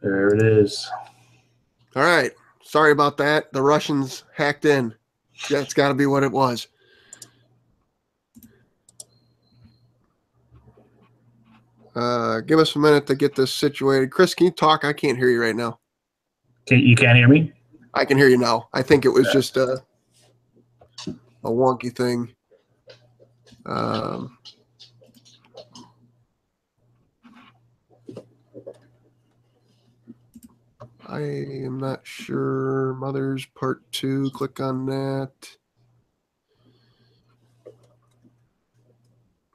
There it is. All right. Sorry about that. The Russians hacked in. That's got to be what it was. Give us a minute to get this situated. Chris, can you talk? I can't hear you right now. You can't hear me? I can hear you now. I think it was just a wonky thing. I am not sure. Mothers Part 2. Click on that.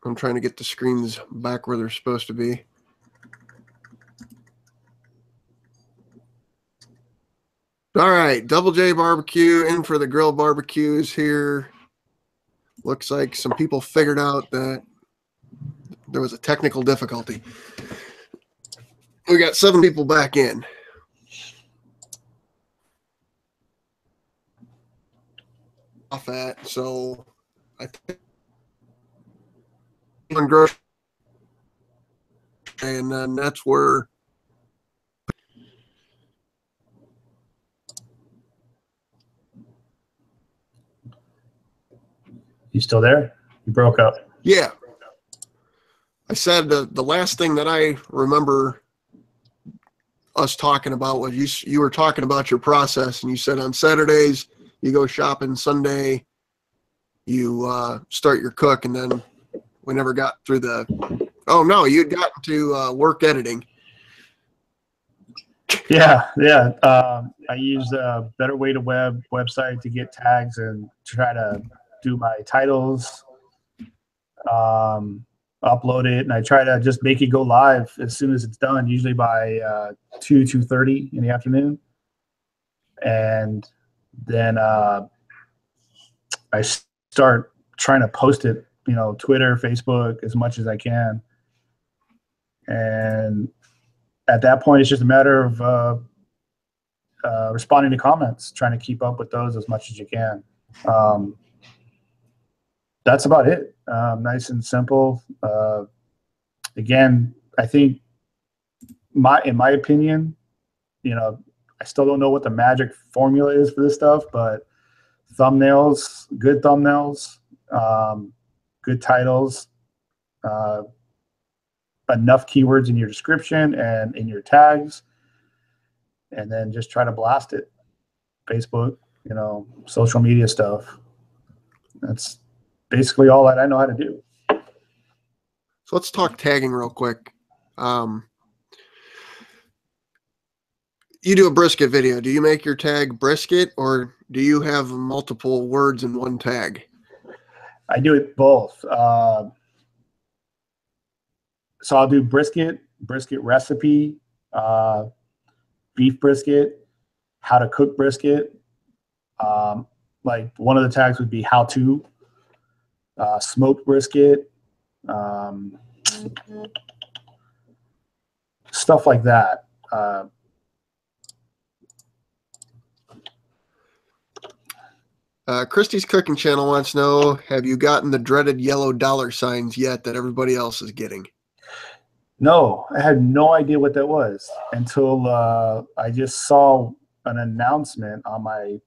I'm trying to get the screens back where they're supposed to be. All right, Double J Barbecue in for the grill barbecues here. Looks like some people figured out that there was a technical difficulty. We got 7 people back in. Off at, so I think and then that's where You still there? You broke up. Yeah. I said the last thing that I remember us talking about was you were talking about your process, and you said on Saturdays you go shopping, Sunday you start your cook, and then we never got through the – oh, no, you'd gotten to work editing. Yeah. I use a Better Way to Web website to get tags and try to do my titles, upload it, and I try to just make it go live as soon as it's done, usually by 2:30 in the afternoon. And then I start trying to post it, Twitter, Facebook, as much as I can. And at that point, it's just a matter of responding to comments, trying to keep up with those as much as you can. That's about it. Nice and simple. Again, I think in my opinion, I still don't know what the magic formula is for this stuff, but thumbnails, good titles, enough keywords in your description and in your tags, and then just try to blast it. Facebook, social media stuff. That's basically all that I know how to do. So let's talk tagging real quick. You do a brisket video. Do you make your tag brisket, or do you have multiple words in one tag? I do it both. So I'll do brisket recipe, beef brisket, how to cook brisket. Like one of the tags would be how to, smoked brisket, stuff like that. Christy's Cooking Channel wants to know, have you gotten the dreaded yellow dollar signs yet that everybody else is getting? No, I had no idea what that was until I just saw an announcement on my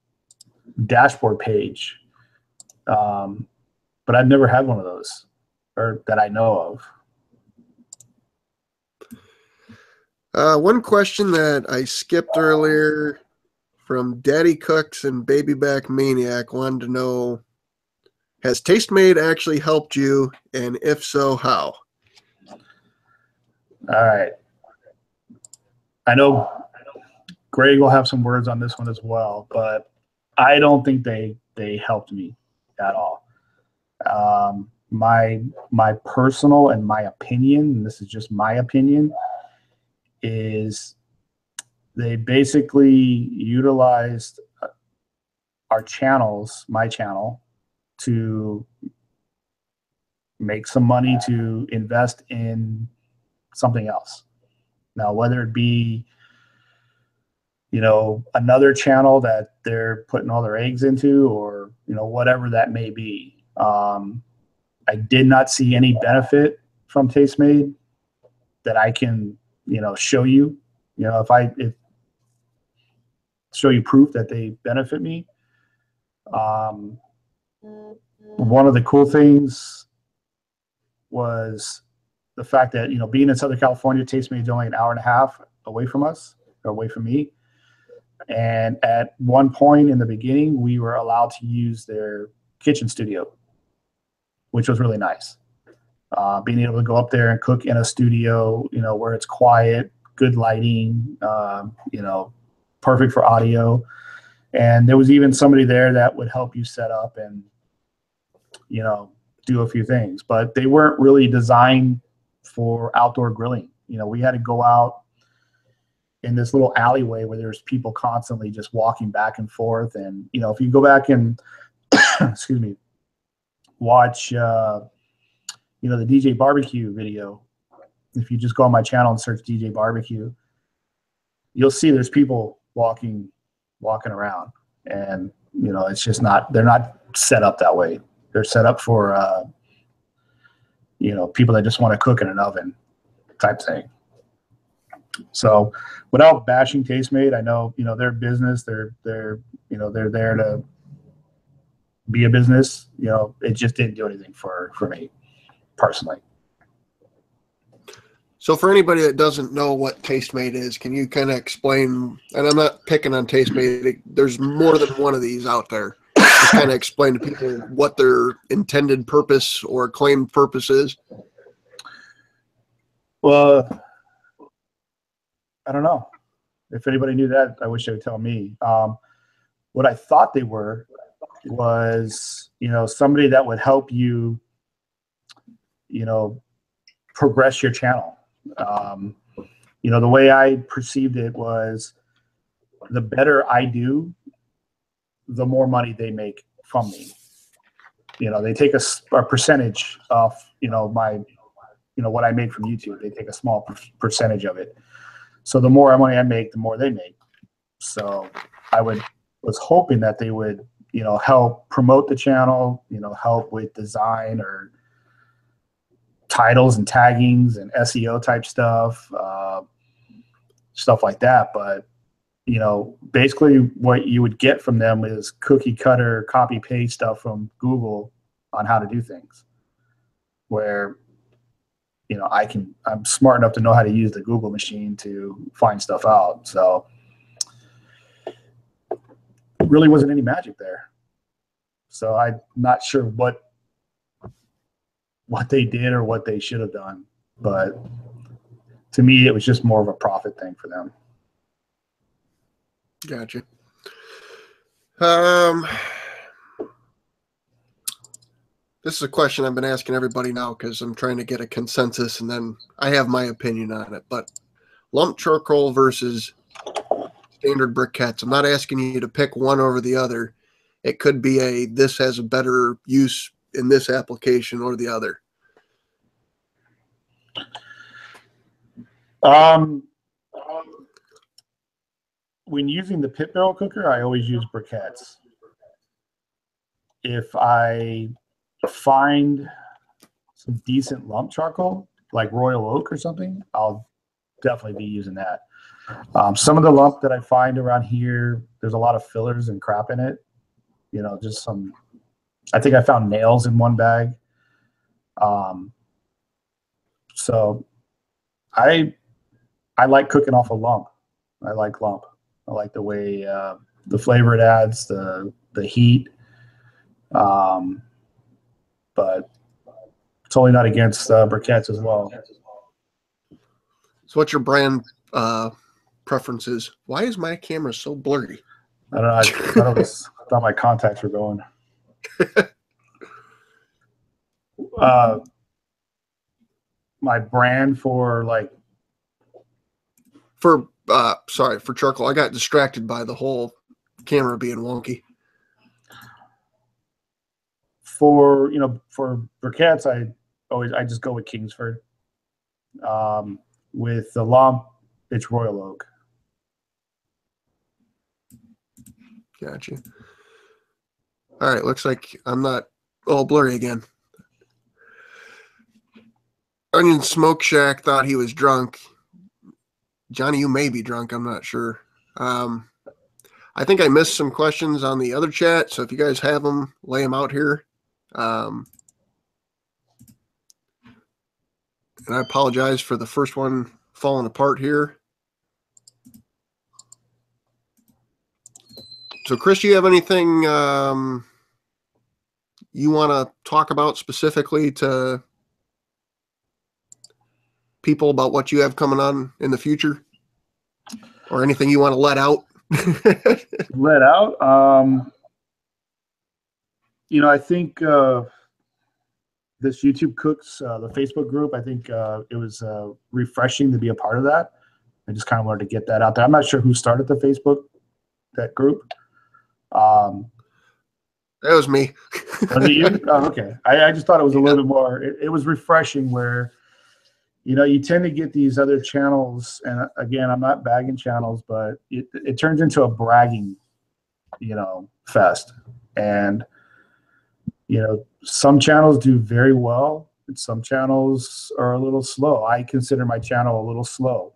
dashboard page. But I've never had one of those, or that I know of. One question that I skipped earlier from Daddy Cooks and Baby Back Maniac wanted to know, has Tastemade actually helped you, and if so, how? All right. I know Greg will have some words on this one as well, but I don't think they helped me at all. My personal and my opinion, and this is just my opinion, is they basically utilized our channels, my channel, to make some money to invest in something else. Now, whether it be, another channel that they're putting all their eggs into, or, whatever that may be. I did not see any benefit from Tastemade that I can, show you. if show you proof that they benefit me. One of the cool things was the fact that, being in Southern California, Tastemade is only an hour and a half away from us, or away from me. And at one point in the beginning, we were allowed to use their kitchen studio, which was really nice. Being able to go up there and cook in a studio, where it's quiet, good lighting, perfect for audio. And there was even somebody there that would help you set up and, do a few things, but they weren't really designed for outdoor grilling. We had to go out in this little alleyway where there's people constantly just walking back and forth. And, if you go back and, excuse me, watch, the DJ barbecue video, if you just go on my channel and search DJ barbecue, you'll see there's people walking around, and, it's just they're not set up that way. They're set up for, people that just want to cook in an oven type thing. So without bashing Tastemade, I know, their business, they're there to be a business. It just didn't do anything for me personally. So for anybody that doesn't know what Tastemade is, can you kind of explain, and I'm not picking on Tastemade, there's more than one of these out there. Just kind of explain to people what their intended purpose or claimed purpose is. Well, I don't know. If anybody knew that, I wish they would tell me. What I thought they were was, somebody that would help you, progress your channel. The way I perceived it was, the better I do, the more money they make from me. They take a percentage of, my, what I make from YouTube. They take a small percentage of it. So the more money I make, the more they make. So I was hoping that they would, help promote the channel, help with design or titles and taggings and SEO type stuff, stuff like that. But, basically what you would get from them is cookie cutter, copy paste stuff from Google on how to do things, where, I'm smart enough to know how to use the Google machine to find stuff out. So really wasn't any magic there. So I'm not sure what they did or what they should have done, but to me, it was just more of a profit thing for them. Gotcha. This is a question I've been asking everybody now because I'm trying to get a consensus, and then I have my opinion on it. But lump charcoal versus standard briquettes. I'm not asking you to pick one over the other. It could be this has a better use in this application or the other. When using the pit barrel cooker, I always use briquettes. If I find some decent lump charcoal, like Royal Oak or something, I'll definitely be using that. Some of the lump that I find around here, there's a lot of fillers and crap in it. Just some, I think I found nails in one bag. So I like cooking off a lump. I like lump. I like the way the flavor it adds, the heat. But totally not against briquettes as well. So what's your brand preferences? Why is my camera so blurry? I don't know. I thought my contacts were going. My brand for for charcoal. I got distracted by the whole camera being wonky. For briquettes, I just go with Kingsford. With the lump, it's Royal Oak. Gotcha. All right, looks like I'm not all blurry again. Onion Smoke Shack thought he was drunk. Johnny, you may be drunk. I'm not sure. I think I missed some questions on the other chat. So if you guys have them, lay them out here. And I apologize for the first one falling apart here. So Chris, do you have anything you want to talk about specifically to people about what you have coming on in the future, or anything you want to let out? Let out. I think this YouTube Cooks, the Facebook group, I think it was refreshing to be a part of that. I just kind of wanted to get that out there. I'm not sure who started that group. That was me. Was it you? Oh, okay. I just thought it was a little bit more, it was refreshing where, you tend to get these other channels, and again, I'm not bagging channels, but it turns into a bragging, fest. And, some channels do very well, and some channels are a little slow. I consider my channel a little slow.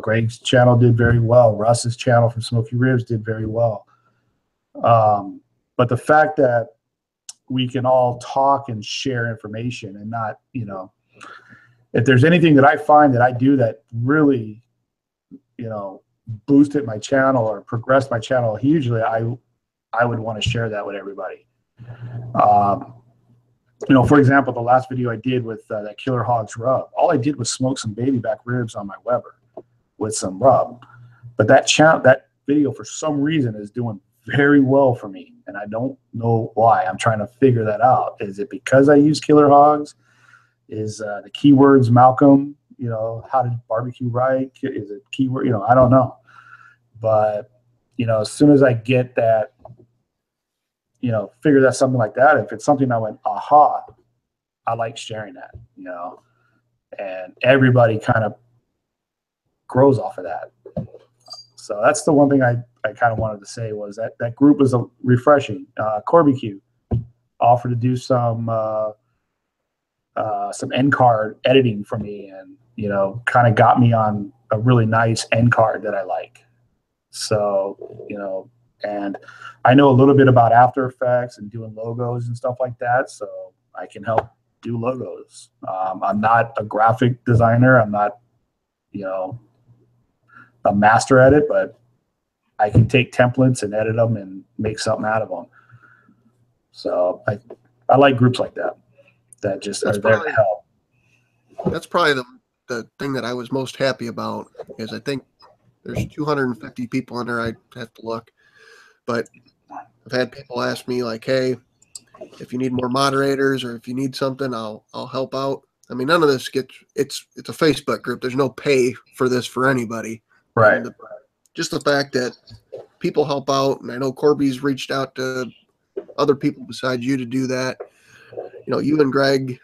Greg's channel did very well. Russ's channel from Smoky Ribs did very well. But the fact that we can all talk and share information and not, if there's anything that I find that I do that really, boosted my channel or progressed my channel hugely, I would want to share that with everybody. For example, the last video I did with that Killer Hogs rub, all I did was smoke some baby back ribs on my Weber with some rub. But that video for some reason is doing very well for me, and I don't know why. I'm trying to figure that out. Is it because I use Killer Hogs? Is the keywords Malcolm, how to barbecue right? Is it keyword? I don't know. But, as soon as I get that, figure that something like that, if it's something I went, aha, I like sharing that, and everybody kind of grows off of that. So that's the one thing I kind of wanted to say was that group was refreshing. Barbecue offered to do some end card editing for me, and kind of got me on a really nice end card that I like. So and I know a little bit about After Effects and doing logos and stuff like that, so I can help do logos. I'm not a graphic designer. I'm not a master at it, but I can take templates and edit them and make something out of them. So I like groups like that just are there to help. That's probably the thing that I was most happy about, is I think there's 250 people in there. I'd have to look, but I've had people ask me like, hey, if you need more moderators or if you need something, I'll help out. I mean, none of this it's a Facebook group. There's no pay for this for anybody. Right. Just the fact that people help out, and I know Corby's reached out to other people besides you to do that. You and Greg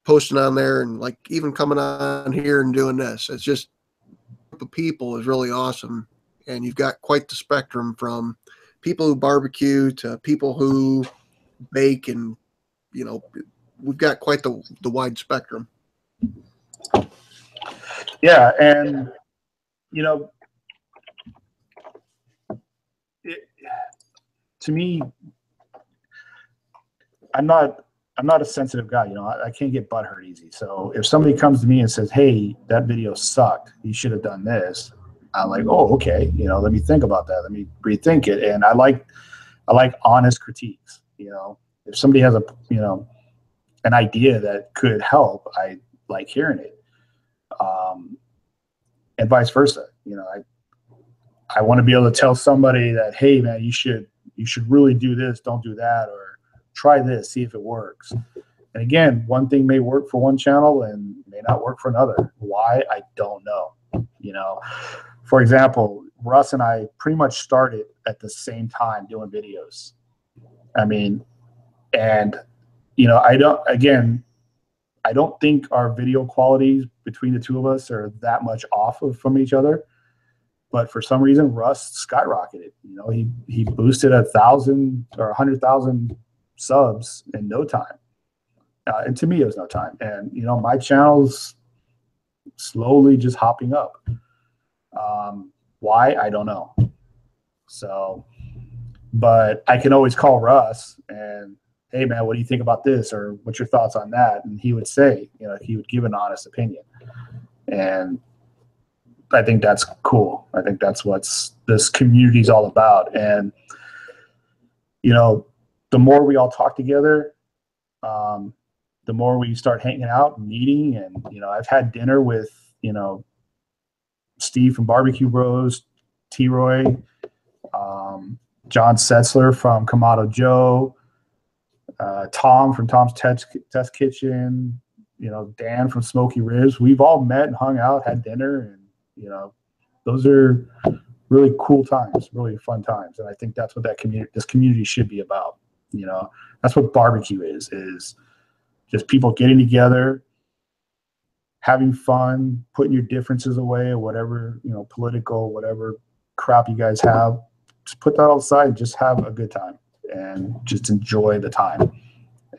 posting on there, and like even coming on here and doing this. It's just a group of people is really awesome. And you've got quite the spectrum from people who barbecue to people who bake, and we've got quite the wide spectrum. Yeah, and to me, I'm not a sensitive guy. I can't get butthurt easy. So if somebody comes to me and says, "Hey, that video sucked. You should have done this," I'm like, "Oh, okay. Let me think about that. Let me rethink it." And I like honest critiques. If somebody has an idea that could help, I like hearing it. And vice versa. I want to be able to tell somebody that, hey, man, you should really do this. Don't do that, or try this, see if it works. And again, one thing may work for one channel and may not work for another. Why? I don't know. For example, Russ and I pretty much started at the same time doing videos. I mean, and I don't think our video qualities between the two of us are that much off from each other. But for some reason, Russ skyrocketed. He boosted 1,000 or 100,000 subs in no time. And to me, it was no time. And my channel's slowly just hopping up. Why? I don't know. So, but I can always call Russ and, hey man, what do you think about this? Or what's your thoughts on that? And he would say, he would give an honest opinion. And I think that's cool. I think that's what this community is all about. And, the more we all talk together, the more we start hanging out and meeting. And, I've had dinner with, Steve from BBQ Bros, T-Roy, John Setzler from Kamado Joe, Tom from Tom's Test Kitchen, Dan from Smoky Ribs. We've all met and hung out, had dinner, and, those are really cool times, really fun times. And I think that's what this community should be about. That's what barbecue is just people getting together, having fun, putting your differences away, or whatever, political, whatever crap you guys have, just put that aside, just have a good time and just enjoy the time.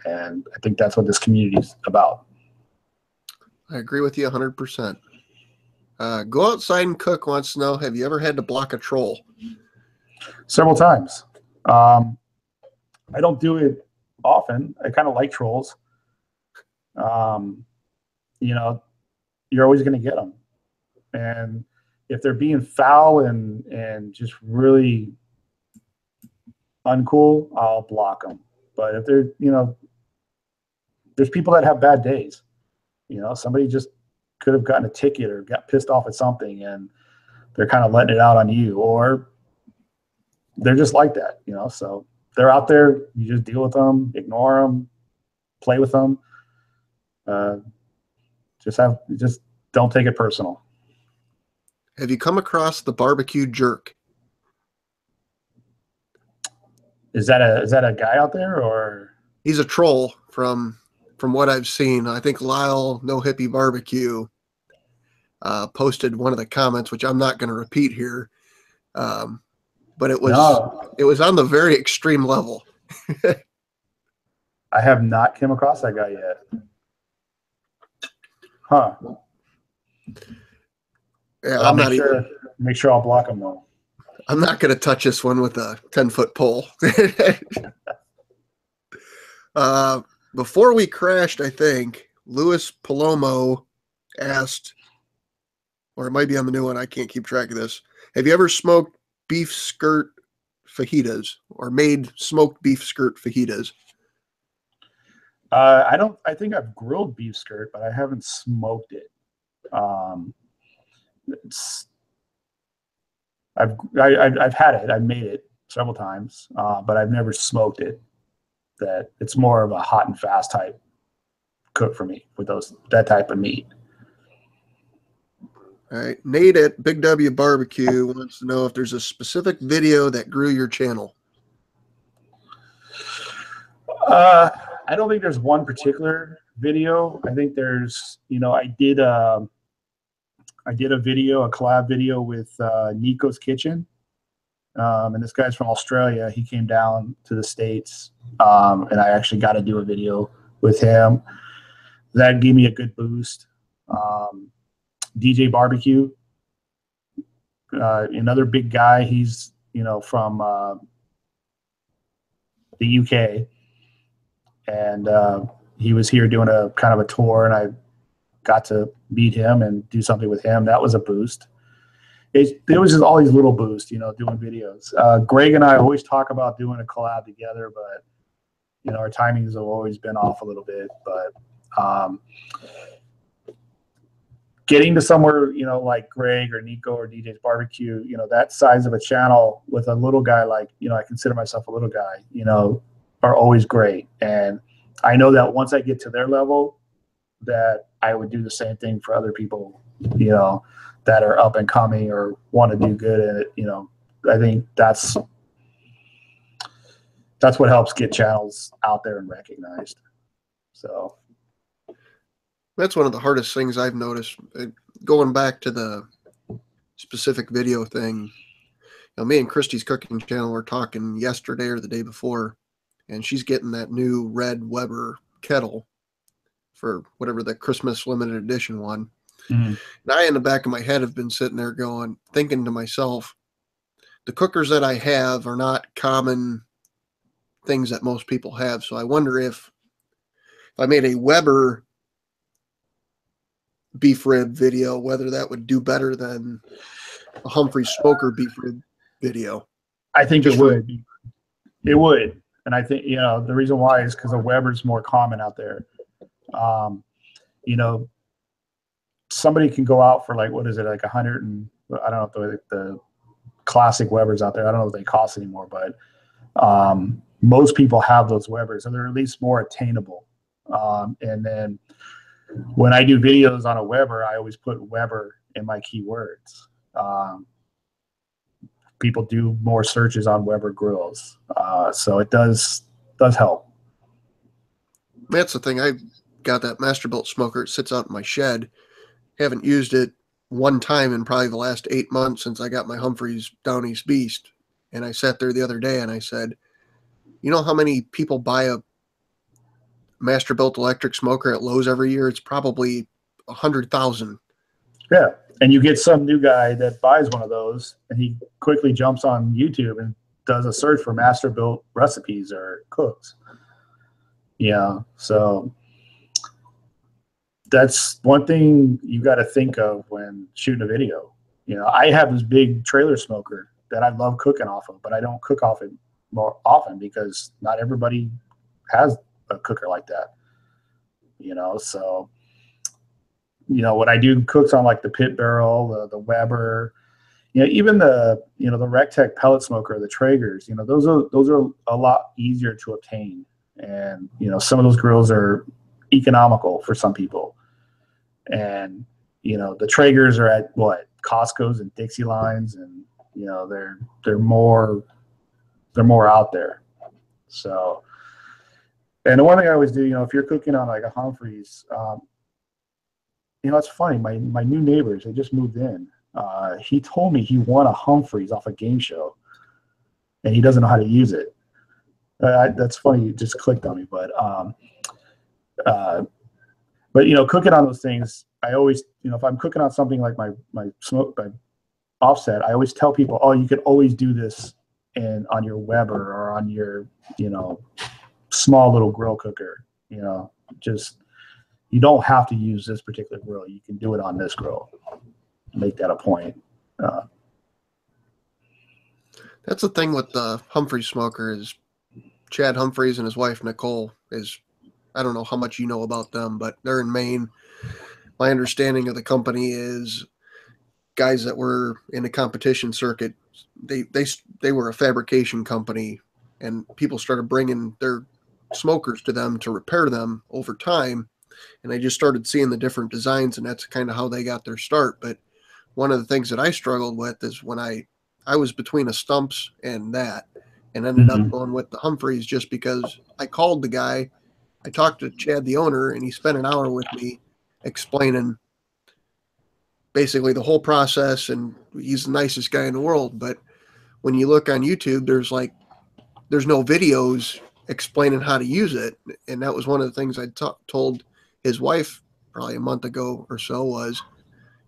And I think that's what this community is about. I agree with you 100%. Go outside and cook wants to know, have you ever had to block a troll? Several times. I don't do it often. I kind of like trolls. You're always going to get them. And if they're being foul and just really uncool, I'll block them. But if they're, there's people that have bad days. Somebody just could have gotten a ticket or got pissed off at something and they're kind of letting it out on you, or they're just like that, so they're out there, you just deal with them, ignore them, play with them. Just don't take it personal. Have you come across the barbecue jerk? Is that a guy out there, or? He's a troll from what I've seen. I think Lyle No Hippie Barbecue posted one of the comments, which I'm not going to repeat here. But it was on the very extreme level. I have not come across that guy yet. Huh. Yeah, I'm not make sure I'll block him though. I'm not going to touch this one with a 10-foot pole. Before we crashed, I think Luis Palomo asked, or it might be on the new one, I can't keep track of this. Have you ever smoked beef skirt fajitas or made smoked beef skirt fajitas? I think I've grilled beef skirt, but I haven't smoked it. I've had it. I've made it several times, but I've never smoked it. That it's more of a hot and fast type cook for me with that type of meat. All right. Nate at Big W Barbecue wants to know if there's a specific video that grew your channel. I don't think there's one particular video. I think there's, I did a collab video with Nico's Kitchen. And this guy's from Australia. He came down to the States, and I actually got to do a video with him. That gave me a good boost. DJ Barbecue, another big guy. He's, from the UK. And he was here doing a kind of a tour, and I got to meet him and do something with him. That was a boost. It was just all these little boosts, doing videos. Greg and I always talk about doing a collab together, but, our timings have always been off a little bit. But getting to somewhere, like Greg or Nico or DJ's Barbecue, that size of a channel with a little guy like, I consider myself a little guy, are always great. And I know that once I get to their level, that I would do the same thing for other people, that are up and coming or want to do good at it. I think that's what helps get channels out there and recognized. So that's one of the hardest things I've noticed. Going back to the specific video thing, me and Christy's cooking channel were talking yesterday or the day before, and she's getting that new Red Weber kettle for whatever the Christmas limited edition one. Mhm. And I, in the back of my head, have been sitting there thinking to myself, the cookers that I have are not common things that most people have. So I wonder if I made a Weber beef rib video, whether that would do better than a Humphrey Smoker beef rib video. I think it Just from would. It would. And I think, the reason why is because a Weber's more common out there. You know, somebody can go out for like, what is it, like 100 and I don't know if the classic Webers out there, I don't know if they cost anymore, but most people have those Webers, and they're at least more attainable. And then when I do videos on a Weber, I always put Weber in my keywords. People do more searches on Weber grills, so it does help. That's the thing. I got that Masterbuilt smoker. It sits out in my shed. Haven't used it one time in probably the last 8 months since I got my Humphreys Down East Beast. And I sat there the other day and I said, you know how many people buy a Masterbuilt electric smoker at Lowe's every year? It's probably 100,000. Yeah, and you get some new guy that buys one of those, and he quickly jumps on YouTube and does a search for Masterbuilt recipes or cooks. Yeah, so that's one thing you got to think of when shooting a video. I have this big trailer smoker that I love cooking off of, but I don't cook off it more often because not everybody has a cooker like that. So when I do cooks on like the pit barrel, the Weber, even the the Rectech pellet smoker, the Traegers, those are a lot easier to obtain, and some of those grills are economical for some people, and the Traegers are at what, Costco's and Dixie Lines, and they're more out there. So, and the one thing I always do, if you're cooking on like a Humphreys, it's funny. My new neighbors, they just moved in. He told me he won a Humphreys off a game show, and he doesn't know how to use it. That's funny. It just clicked on me, but cooking on those things, I always, if I'm cooking on something like my offset, I always tell people, oh, you could always do this on your Weber or on your small little grill cooker. Just. You don't have to use this particular grill. You can do it on this grill. Make that a point. That's the thing with the Humphreys smoker is Chad Humphreys and his wife, Nicole, I don't know how much you know about them, but they're in Maine. My understanding of the company is guys that were in the competition circuit, they were a fabrication company, and people started bringing their smokers to them to repair them over time. And I just started seeing the different designs, and that's kind of how they got their start. But one of the things that I struggled with is when I was between a Stumps and that, and ended up going with the Humphreys just because I called the guy. I talked to Chad, the owner, and he spent an hour with me explaining basically the whole process, and he's the nicest guy in the world. But when you look on YouTube, there's no videos explaining how to use it. And that was one of the things I told his wife probably a month ago or so was,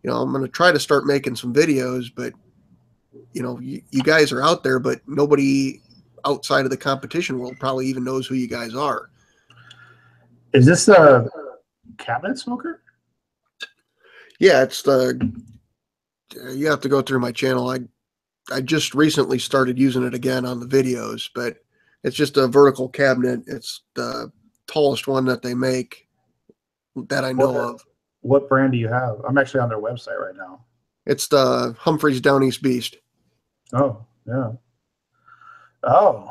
I'm going to try to start making some videos, but you guys are out there, but nobody outside of the competition world probably even knows who you guys are. Is this a cabinet smoker? Yeah, it's you have to go through my channel. I just recently started using it again on the videos, but it's just a vertical cabinet. It's the tallest one that they make that I know of. What brand do you have? I'm actually on their website right now. It's the Humphreys Down East Beast. Oh, yeah. Oh,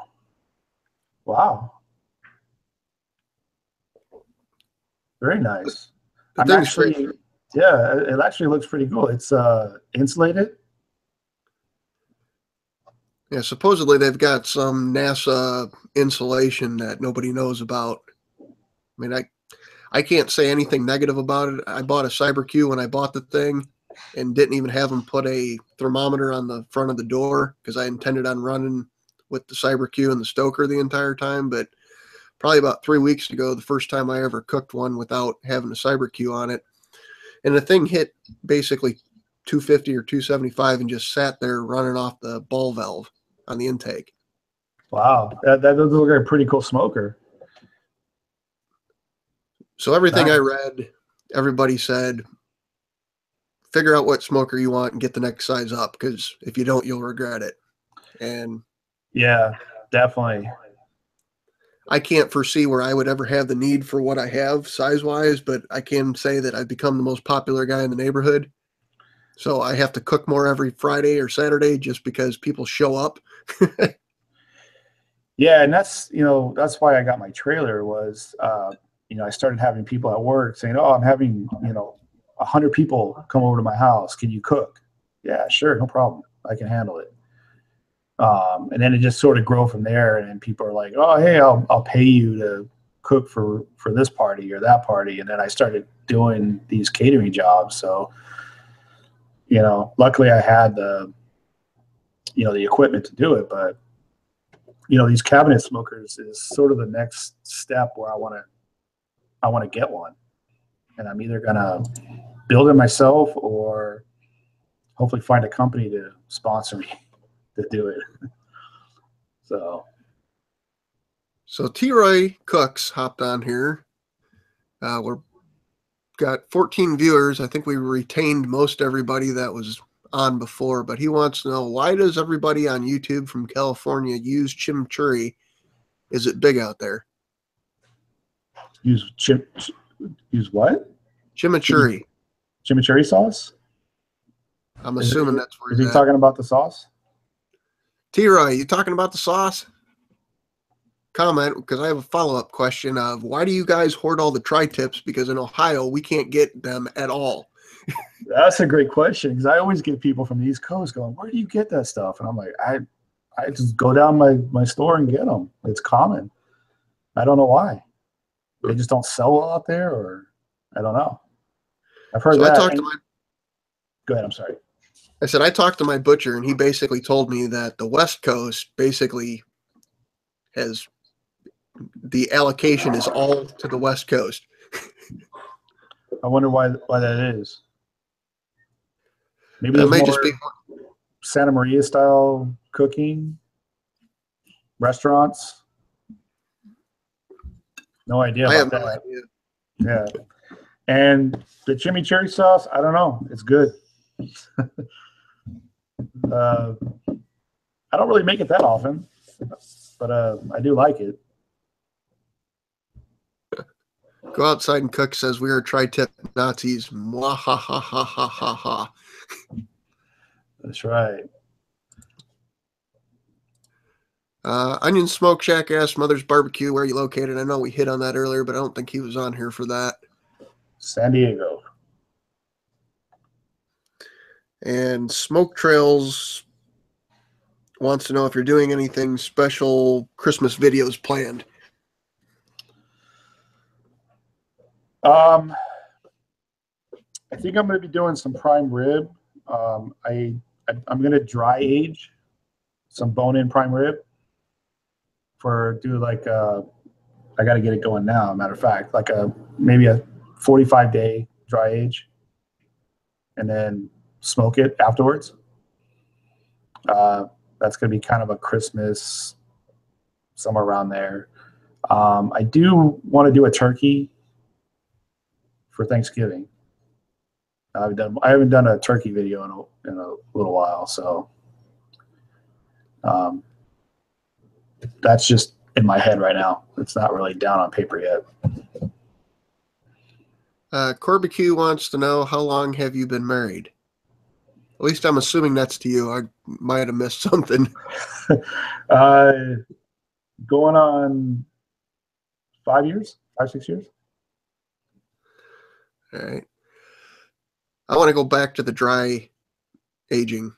wow. Very nice. I'm actually, yeah, it actually looks pretty cool. It's insulated. Yeah, supposedly they've got some NASA insulation that nobody knows about. I mean, I can't say anything negative about it. I bought a CyberQ when I bought the thing and didn't even have them put a thermometer on the front of the door because I intended on running with the CyberQ and the Stoker the entire time. But probably about 3 weeks ago, the first time I ever cooked one without having a CyberQ on it, And the thing hit basically 250 or 275 and just sat there running off the ball valve on the intake. Wow, that does look like a pretty cool smoker. So everything I read, everybody said, figure out what smoker you want and get the next size up, because if you don't, you'll regret it. And yeah, definitely. I can't foresee where I would ever have the need for what I have size-wise, but I can say that I've become the most popular guy in the neighborhood. So I have to cook more every Friday or Saturday just because people show up. Yeah, and that's why I got my trailer was I started having people at work saying, "Oh, I'm having 100 people come over to my house. Can you cook?" Yeah, sure, no problem. I can handle it. And then it just sort of grow from there, and people are like, "Oh, hey, I'll pay you to cook for this party or that party." And then I started doing these catering jobs. So, luckily I had the equipment to do it, but these cabinet smokers is sort of the next step where I want to get one, and I'm either gonna build it myself or hopefully find a company to sponsor me to do it. So T-Roy Cooks hopped on here. We're got 14 viewers. I think we retained most everybody that was on before, but he wants to know, why does everybody on YouTube from California use chimichurri? Is it big out there? Use what? Chimichurri. Chimichurri sauce? I'm assuming that's where is he talking about the sauce? T-Roy, you talking about the sauce? Comment, because I have a follow-up question of, why do you guys hoard all the tri-tips? Because in Ohio, we can't get them at all. That's a great question, because I always get people from the East Coast going, "Where do you get that stuff?" And I'm like, I just go down my store and get them. It's common. I don't know why. They just don't sell well out there, or I don't know. I've heard that. Go ahead. I'm sorry. I said I talked to my butcher, and he basically told me that the West Coast basically has the allocation is all to the West Coast. I wonder why that is. Maybe That there's may more just be Santa Maria style cooking, restaurants. No idea about that. I have no idea. Yeah. And the chimichurri sauce, I don't know. It's good. I don't really make it that often, but I do like it. Go outside and cook says we are tri-tip Nazis. Mwah, ha, ha, ha, ha, ha, ha. That's right. Onion Smoke Shack asked Mother's Barbecue, where are you located? I know we hit on that earlier, but I don't think he was on here for that. San Diego. And Smoke Trails wants to know if you're doing anything special Christmas videos planned. I think I'm going to be doing some prime rib. I'm going to dry age some bone-in prime rib I got to get it going now. Matter of fact, maybe a 45-day dry age, and then smoke it afterwards. That's going to be kind of a Christmas, somewhere around there. I do want to do a turkey for Thanksgiving. I haven't done a turkey video in a little while, so that's just in my head right now. It's not really down on paper yet. Corbecue wants to know, how long have you been married? At least I'm assuming that's to you. I might have missed something. Going on 5 years, 6 years. All right. I want to go back to the dry aging.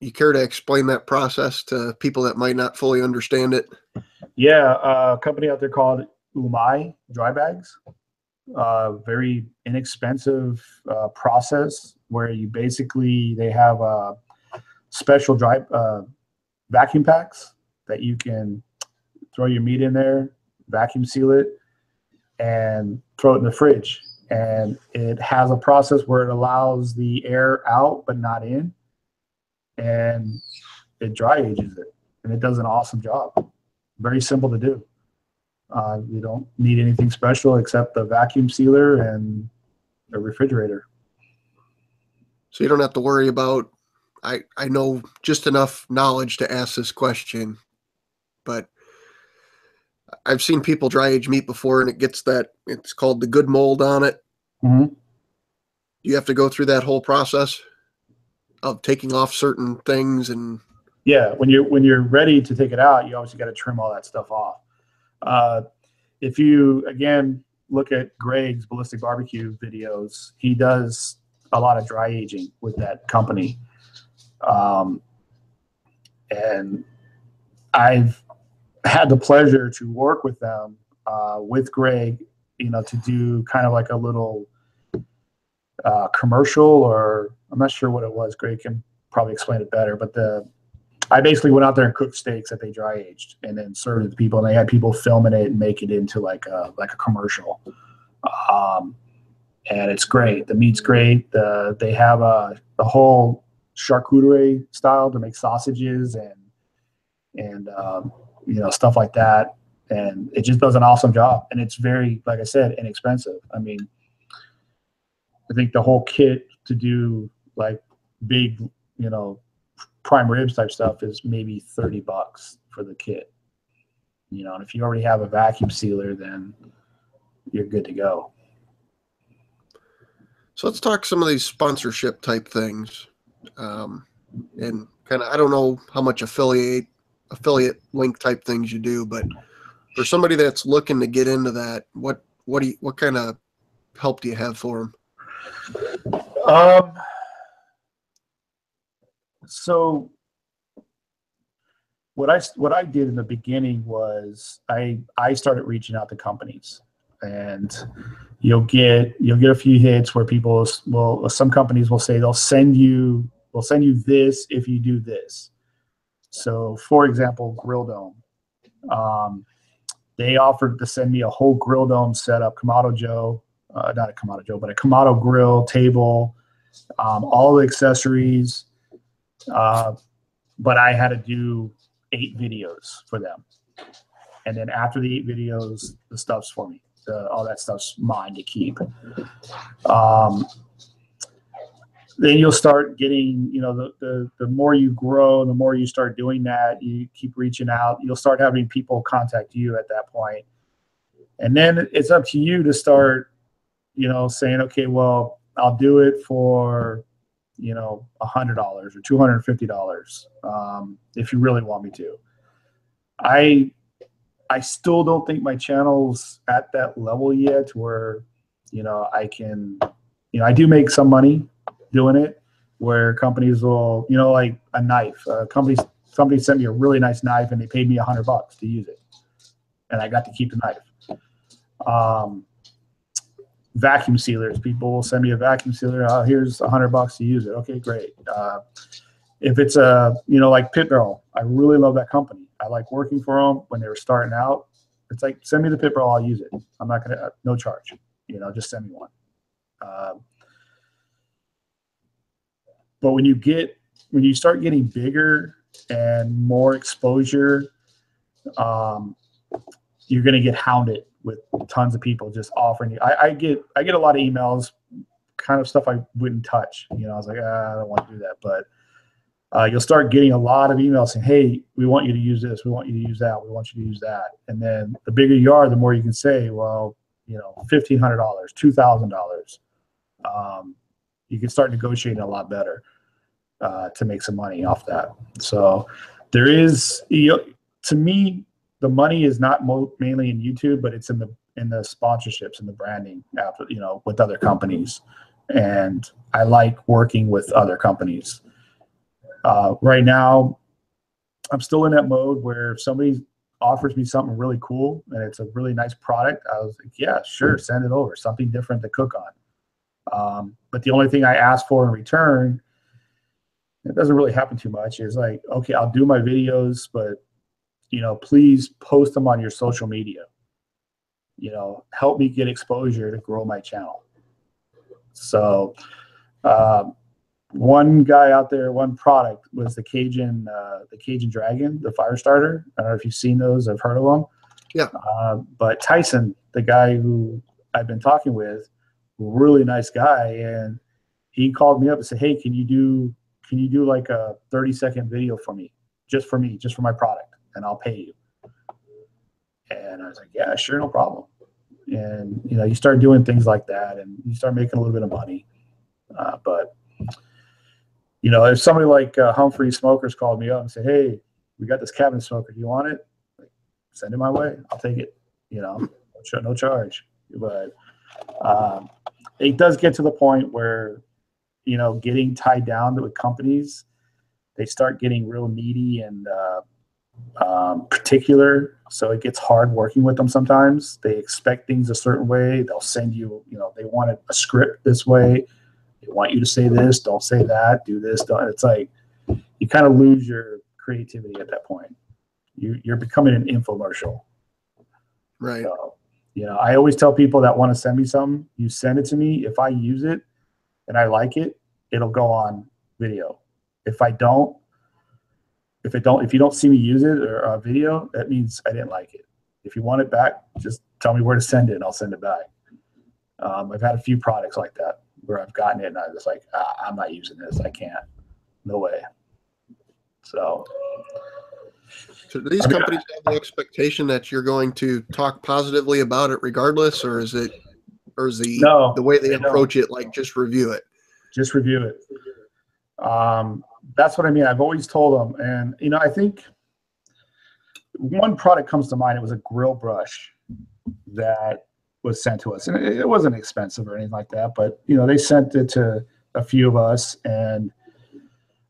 You care to explain that process to people that might not fully understand it? Yeah, a company out there called Umai Dry Bags. Very inexpensive process where they have special dry vacuum packs that you can throw your meat in there, vacuum seal it, and throw it in the fridge. and it has a process where it allows the air out but not in, and it dry ages it, and it does an awesome job. Very simple to do. You don't need anything special except the vacuum sealer and a refrigerator. So you don't have to worry about, I know just enough knowledge to ask this question, but I've seen people dry age meat before, and it gets that, it's called the good mold on it. Mm-hmm. You have to go through that whole process of taking off certain things. And yeah, when you're ready to take it out, you obviously got to trim all that stuff off. If you, again, look at Greg's Ballistic Barbecue videos, he does a lot of dry aging with that company. And I've had the pleasure to work with them, with Greg, to do kind of like a little commercial, or I'm not sure what it was. Greg can probably explain it better, but I basically went out there and cooked steaks that they dry aged and then served it to people, and they had people filming it and make it into like a commercial. And it's great. The meat's great. They have the whole charcuterie style to make sausages and stuff like that. And it just does an awesome job. And it's very, like I said, inexpensive. I mean, I think the whole kit to do like big, prime ribs type stuff is maybe $30 for the kit. And if you already have a vacuum sealer, then you're good to go. So let's talk some of these sponsorship type things. And kind of, I don't know how much affiliate link type things you do, but for somebody that's looking to get into that, what kind of help do you have for them? So what I did in the beginning was I started reaching out to companies, and you'll get a few hits where some companies will say they'll send you this if you do this. So for example, Grill Dome, they offered to send me a whole Grill Dome setup, Kamado Joe, not a Kamado Joe, but a Kamado grill, table, all the accessories. But I had to do 8 videos for them. And then after the 8 videos, the stuff's for me. All that stuff's mine to keep. Then you'll start getting, the more you grow, the more you start doing that, you keep reaching out, you'll start having people contact you at that point. And then it's up to you to start, saying, okay, well, I'll do it for, $100 or $250 if you really want me to. I still don't think my channel's at that level yet where, I can, I do make some money doing it, where companies will, like a knife. Somebody sent me a really nice knife and they paid me $100 to use it, and I got to keep the knife. Vacuum sealers, people will send me a vacuum sealer. Here's $100 to use it. Okay, great. If it's like Pit Barrel, I really love that company. I like working for them when they were starting out. It's like, send me the Pit Barrel, I'll use it. I'm not gonna, no charge. Just send me one. But when you start getting bigger and more exposure, you're going to get hounded with tons of people just offering you. I get a lot of emails, kind of stuff I wouldn't touch. I was like, I don't want to do that. But you'll start getting a lot of emails saying, hey, we want you to use this. We want you to use that. We want you to use that. And then the bigger you are, the more you can say, well, $1,500, $2,000. You can start negotiating a lot better to make some money off that. So there is, to me, the money is not mainly in YouTube, but it's in the sponsorships and the branding after, with other companies. And I like working with other companies. Right now, I'm still in that mode where if somebody offers me something really cool and it's a really nice product, I was like, yeah, sure, send it over, something different to cook on. But the only thing I ask for in return, it doesn't really happen too much, is like, okay, I'll do my videos, but please post them on your social media. Help me get exposure to grow my channel. So one guy out there, one product was the Cajun Dragon, the fire starter. I don't know if you've seen those. I've heard of them. Yeah. But Tyson, the guy who I've been talking with, really nice guy, and he called me up and said, "Hey, can you do like a 30-second video for me, just for my product, and I'll pay you." And I was like, "Yeah, sure, no problem." And you start doing things like that, and you start making a little bit of money. But if somebody like Humphrey Smokers called me up and said, "Hey, we got this cabinet smoker. Do you want it?" Like, send it my way. I'll take it. No charge. But it does get to the point where, getting tied down with companies, they start getting real needy and particular. So it gets hard working with them sometimes. They expect things a certain way. They'll send you, they want a script this way. They want you to say this, don't say that, do this, don't. It's like you kind of lose your creativity at that point. You're becoming an infomercial. Right. So, I always tell people that want to send me something, you send it to me. If I use it and I like it, it'll go on video. If you don't see me use it or video, that means I didn't like it. If you want it back, just tell me where to send it and I'll send it back. I've had a few products like that where I've gotten it and I was like, I'm not using this. I can't. No way. So do these companies have the expectation that you're going to talk positively about it regardless, or is the way they approach it like just review it? Just review it. That's what I mean. I've always told them, and I think one product comes to mind. It was a grill brush that was sent to us, and it wasn't expensive or anything like that. But they sent it to a few of us, and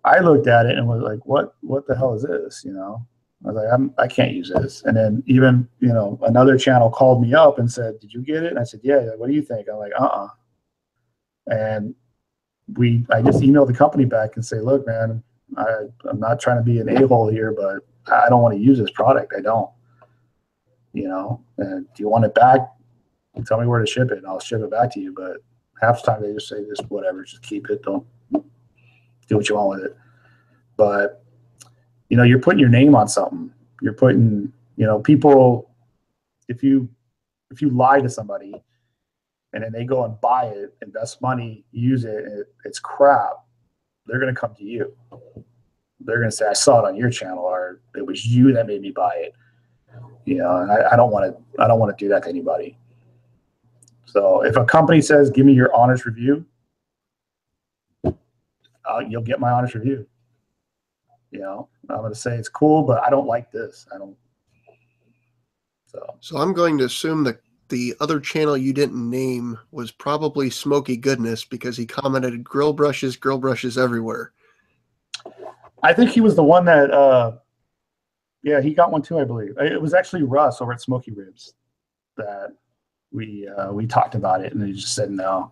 I looked at it and was like, "What the hell is this?" I was like, I can't use this. And then even another channel called me up and said, "Did you get it?" And I said, "Yeah." What do you think? I'm like, And I just emailed the company back and say, "Look, man, I'm not trying to be an a-hole here, but I don't want to use this product. I don't. And do you want it back? Tell me where to ship it, and I'll ship it back to you." But half the time they just say, "Just whatever, just keep it. Don't do what you want with it." But you're putting your name on something. You're putting, people. If you lie to somebody, and then they go and buy it, invest money, use it, and it's crap, they're going to come to you. They're going to say, "I saw it on your channel," or "It was you that made me buy it." And I don't want to do that to anybody. So if a company says, "Give me your honest review," you'll get my honest review. I'm going to say it's cool, but I don't like this. I don't. So I'm going to assume that the other channel you didn't name was probably Smoky Goodness, because he commented grill brushes everywhere. I think he was the one that, he got one too, I believe. It was actually Russ over at Smoky Ribs that we talked about it, and he just said no.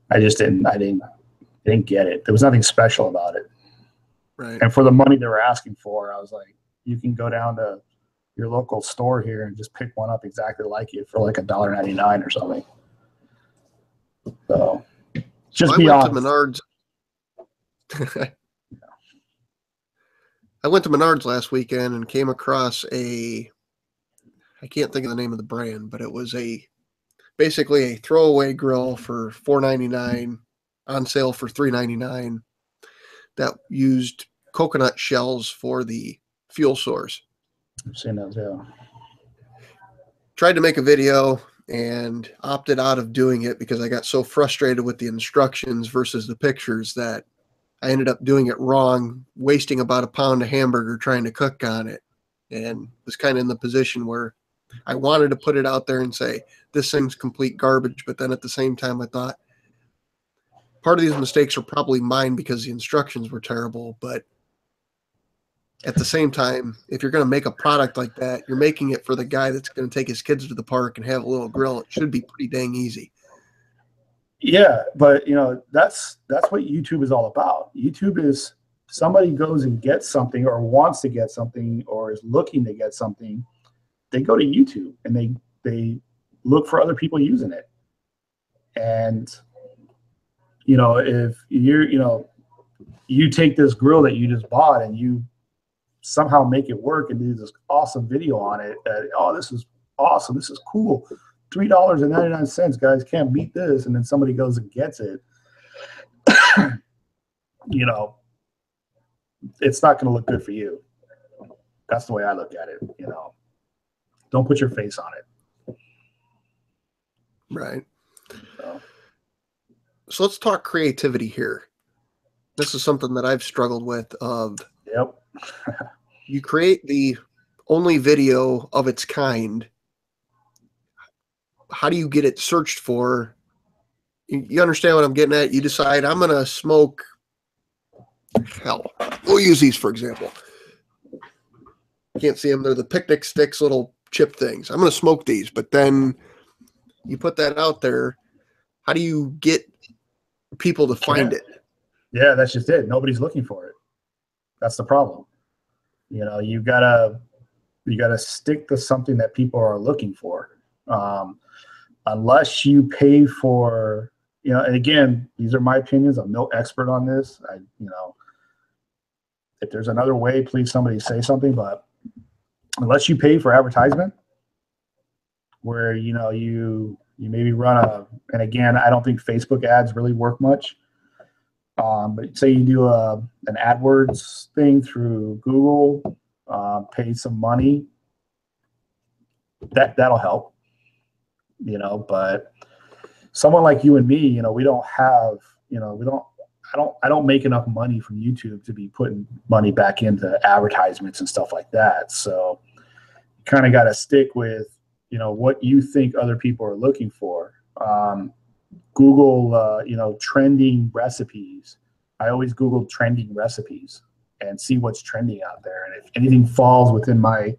I didn't get it. There was nothing special about it. Right. And for the money they were asking for, I was like, you can go down to your local store here and just pick one up exactly like it for like $1.99 or something. So just be honest. I went to Menards last weekend and came across I can't think of the name of the brand, but it was basically a throwaway grill for $4.99, on sale for $3.99, that used coconut shells for the fuel source. I've seen those, yeah. Tried to make a video and opted out of doing it because I got so frustrated with the instructions versus the pictures that I ended up doing it wrong, wasting about a pound of hamburger trying to cook on it, and was kind of in the position where I wanted to put it out there and say, this thing's complete garbage. But then at the same time, I thought part of these mistakes are probably mine because the instructions were terrible. But at the same time, if you're going to make a product like that, you're making it for the guy that's going to take his kids to the park and have a little grill. It should be pretty dang easy. Yeah, but that's what YouTube is all about. YouTube is somebody goes and gets something or wants to get something or is looking to get something. They go to YouTube and they look for other people using it. And, you know, if you're, you know, you take this grill that you just bought and you somehow make it work and do this awesome video on it. Oh, this is awesome. This is cool. $3.99, guys, can't beat this. And then somebody goes and gets it. You know, it's not going to look good for you. That's the way I look at it. You know, don't put your face on it. Right. So let's talk creativity here. This is something that I've struggled with. Yep. You create the only video of its kind. How do you get it searched for? You understand what I'm getting at? You decide, I'm going to smoke, hell, we'll use these for example. Can't see them. They're the picnic sticks, little chip things. I'm going to smoke these, but then you put that out there. How do you get people to find it? Yeah, that's just it. Nobody's looking for it. That's the problem. You know, you gotta stick to something that people are looking for. Unless you pay for, you know, and again, these are my opinions. I'm no expert on this. You know, if there's another way, please somebody say something. But unless you pay for advertisement, where, you know, you maybe run and again, I don't think Facebook ads really work much. But say you do an AdWords thing through Google, pay some money, that'll help, you know. But someone like you and me, you know, we don't have, you know, I don't make enough money from YouTube to be putting money back into advertisements and stuff like that. So you kind of got to stick with, you know, what you think other people are looking for. Google, you know, trending recipes. I always Google trending recipes and see what's trending out there. And if anything falls within my,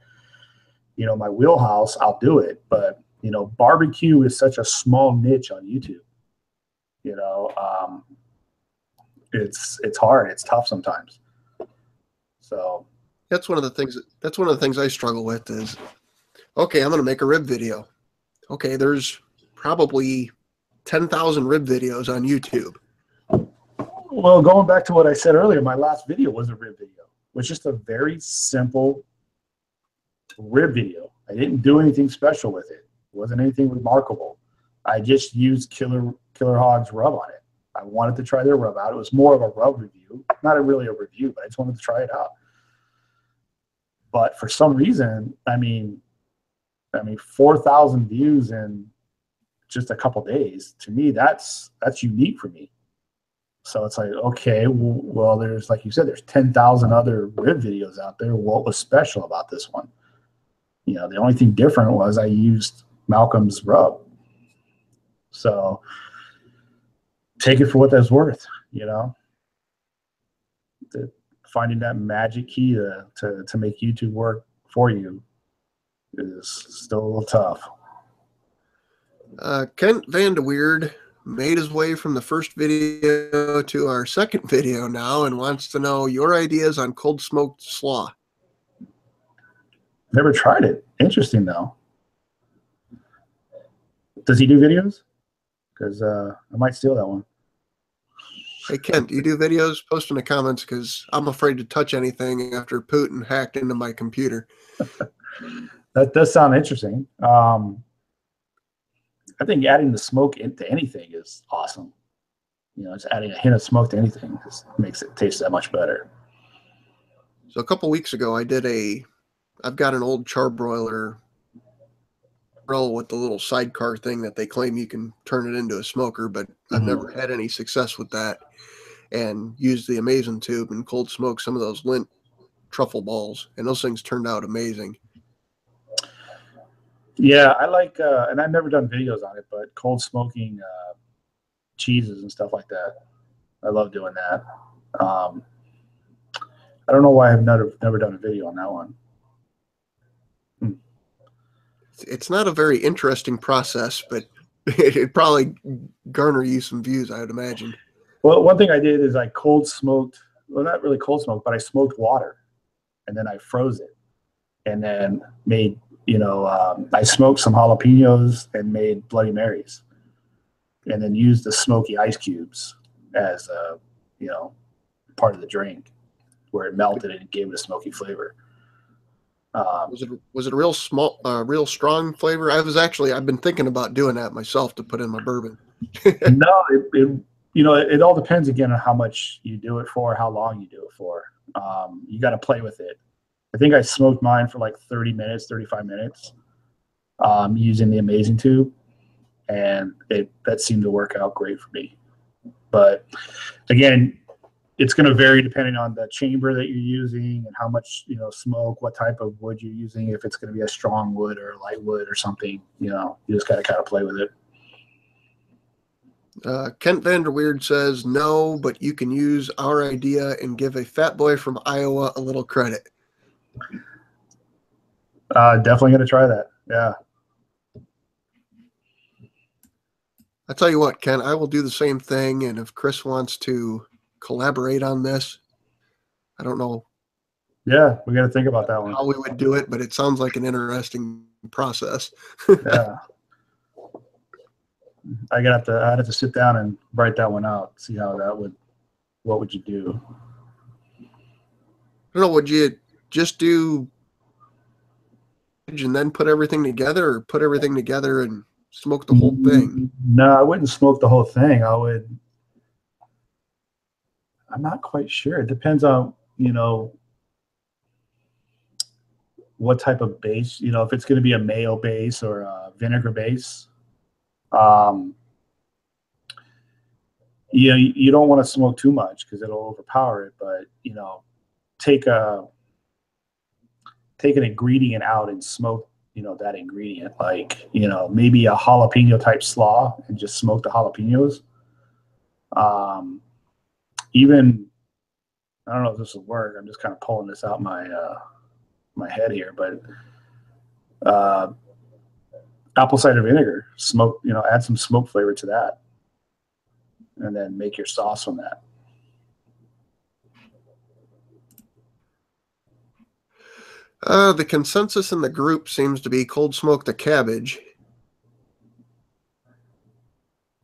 you know, my wheelhouse, I'll do it. But, you know, barbecue is such a small niche on YouTube. You know, it's hard. It's tough sometimes. So That's one of the things I struggle with is, okay, I'm going to make a rib video. Okay, there's probably 10,000 rib videos on YouTube. Well, going back to what I said earlier, my last video was a rib video. It was just a very simple rib video. I didn't do anything special with it. It wasn't anything remarkable. I just used Killer Hog's rub on it. I wanted to try their rub out. It was more of a rub review, not really a review, but I just wanted to try it out. But for some reason, I mean, 4,000 views in just a couple days. To me, that's unique for me. So it's like, okay, well, there's, like you said, there's 10,000 other rib videos out there. What was special about this one? You know, the only thing different was I used Malcolm's rub. So take it for what that's worth, you know. Finding that magic key to make YouTube work for you is still a little tough. Kent Van de Weerd made his way from the first video to our second video now and wants to know your ideas on cold smoked slaw. Never tried it. Interesting, though. Does he do videos? Because I might steal that one. Hey, Kent, do you do videos? Post in the comments because I'm afraid to touch anything after Putin hacked into my computer. That does sound interesting. I think adding the smoke into anything is awesome. You know, just adding a hint of smoke to anything just makes it taste that much better. So a couple weeks ago, I've got an old charbroiler grill with the little sidecar thing that they claim you can turn it into a smoker, but I've never had any success with that, and used the Amazing tube and cold smoked some of those lint truffle balls, and those things turned out amazing. Yeah, I like, and I've never done videos on it, but cold smoking cheeses and stuff like that. I love doing that. I don't know why I've never done a video on that one. It's not a very interesting process, but it'd probably garner you some views, I would imagine. Well, one thing I did is I cold smoked, well, not really cold smoked, but I smoked water, and then I froze it, and then made, you know, I smoked some jalapenos and made Bloody Marys. and then use the smoky ice cubes as a, part of the drink, where it melted and it gave it a smoky flavor. Was it a real real strong flavor? I've been thinking about doing that myself to put in my bourbon. No, it all depends again on how much you do it for, how long you do it for. You got to play with it. I think I smoked mine for like 30 minutes, 35 minutes, using the Amazing Tube, and that seemed to work out great for me. But again, it's going to vary depending on the chamber that you're using and how much, smoke, what type of wood you're using. If it's going to be a strong wood or a light wood or something, you just got to kind of play with it. Kent Vanderweerd says, no, but you can use our idea and give a fat boy from Iowa a little credit. Definitely going to try that. Yeah. I tell you what, Ken, I will do the same thing. And if Chris wants to collaborate on this, I don't know. Yeah, we got to think about that one. How we would do it, but it sounds like an interesting process. Yeah. I'd have to sit down and write that one out, see what would you do? I don't know, would you just do and then put everything together, or put everything together and smoke the whole thing? No, I wouldn't smoke the whole thing. I'm not quite sure. It depends on, what type of base, if it's going to be a mayo base or a vinegar base. You don't want to smoke too much because it'll overpower it, but take an ingredient out and smoke that ingredient, like maybe a jalapeno type slaw, and just smoke the jalapenos. Even, I don't know if this will work, I'm just kind of pulling this out my head here, but apple cider vinegar, smoke, add some smoke flavor to that, and then make your sauce from that. The consensus in the group seems to be cold smoke the cabbage.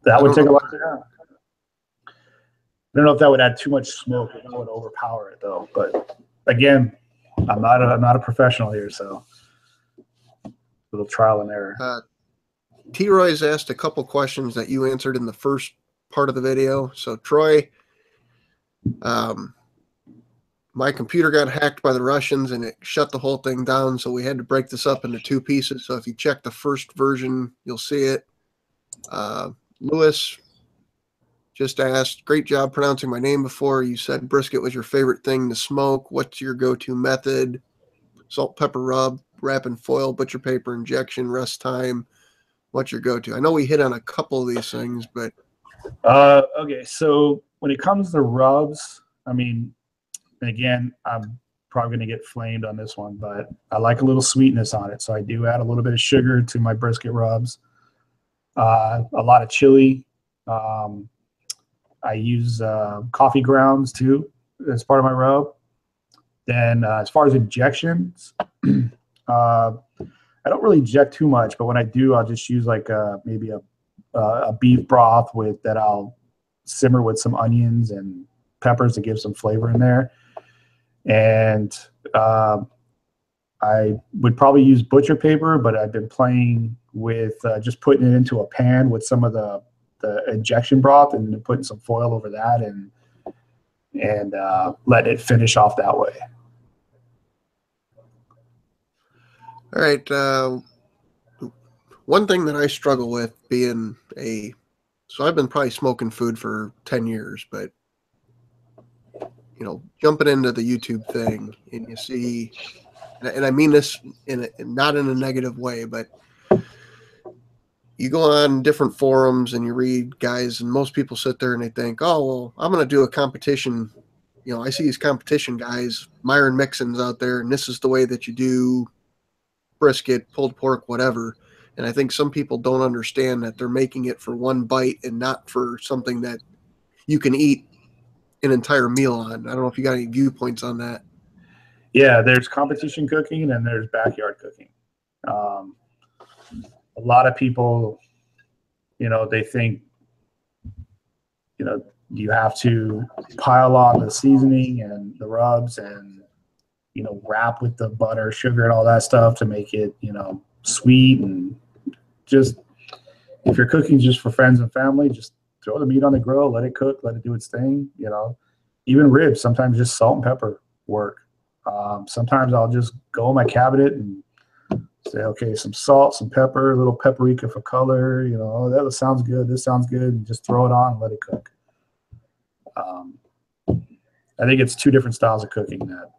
That would take a lot. I don't know if that would add too much smoke. It would overpower it though. But again, I'm not a professional here, so a little trial and error. T-Roy's asked a couple questions that you answered in the first part of the video. So Troy, my computer got hacked by the Russians and it shut the whole thing down, so we had to break this up into two pieces. So if you check the first version, you'll see it. Lewis just asked, great job pronouncing my name before. You said brisket was your favorite thing to smoke. What's your go-to method? Salt, pepper rub, wrap in foil, butcher paper, injection, rest time. What's your go-to? I know we hit on a couple of these things, but okay, so when it comes to rubs, I mean, again, I'm probably going to get flamed on this one, but I like a little sweetness on it, so I do add a little bit of sugar to my brisket rubs. A lot of chili. I use coffee grounds too as part of my rub. Then as far as injections, I don't really inject too much, but when I do, I'll just use like maybe a beef broth that I'll simmer with some onions and peppers to give some flavor in there. And I would probably use butcher paper, but I've been playing with just putting it into a pan with some of the injection broth and then putting some foil over that and let it finish off that way. All right. One thing that I struggle with so I've been probably smoking food for 10 years, but jumping into the YouTube thing and you see, and I mean this not in a negative way, but you go on different forums and you read guys, and most people sit there and they think, oh, well, I'm going to do a competition. I see these competition guys, Myron Mixon's out there, and this is the way that you do brisket, pulled pork, whatever. And I think some people don't understand that they're making it for one bite and not for something that you can eat an entire meal on. I don't know if you got any viewpoints on that. Yeah, there's competition cooking and there's backyard cooking. A lot of people, they think you have to pile on the seasoning and the rubs and, wrap with the butter, sugar, and all that stuff to make it, sweet. And just, if you're cooking just for friends and family, just throw the meat on the grill, let it cook, let it do its thing. Even ribs, sometimes just salt and pepper work. Sometimes I'll just go in my cabinet and say, okay, some salt, some pepper, a little paprika for color. That sounds good. This sounds good. And just throw it on and let it cook. I think it's two different styles of cooking that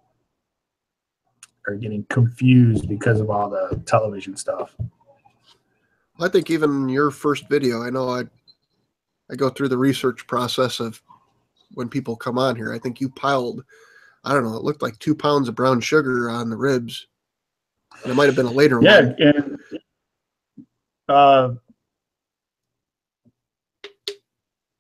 are getting confused because of all the television stuff. I think even your first video, I know I go through the research process of when people come on here. I think you piled, I don't know, it looked like 2 pounds of brown sugar on the ribs. And it might have been a later one. And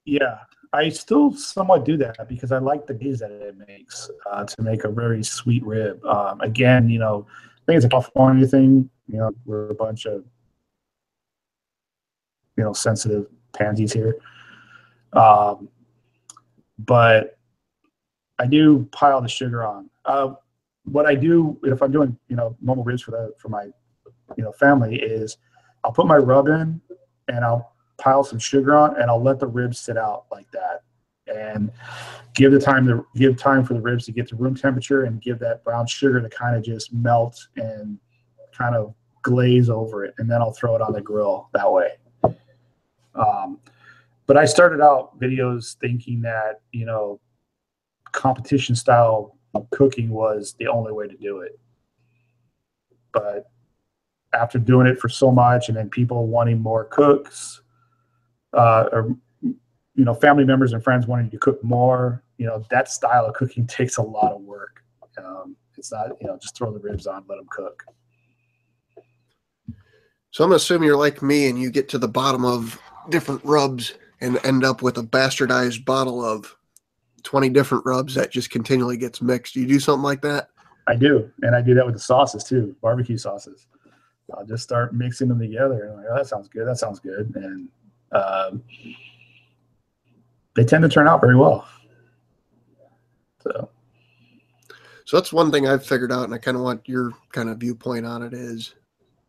yeah, I still somewhat do that because I like the glaze that it makes to make a very sweet rib. Again, I think it's a California thing. We're a bunch of sensitive pansies here. But I do pile the sugar on. What I do if I'm doing normal ribs for my family is I'll put my rub in and I'll pile some sugar on and I'll let the ribs sit out like that and give time for the ribs to get to room temperature and give that brown sugar to kind of just melt and kind of glaze over it, and then I'll throw it on the grill that way. But I started out videos thinking that competition style cooking was the only way to do it. But after doing it for so much, and then people wanting more cooks, or family members and friends wanting to cook more, that style of cooking takes a lot of work. It's not just throw the ribs on, let them cook. So I'm assuming you're like me and you get to the bottom of different rubs and end up with a bastardized bottle of 20 different rubs that just continually gets mixed. Do you do something like that? I do, and I do that with the sauces too, barbecue sauces. I'll just start mixing them together, and I'm like, oh, that sounds good. That sounds good, and they tend to turn out very well. So that's one thing I've figured out, and I kind of want your kind of viewpoint on it is,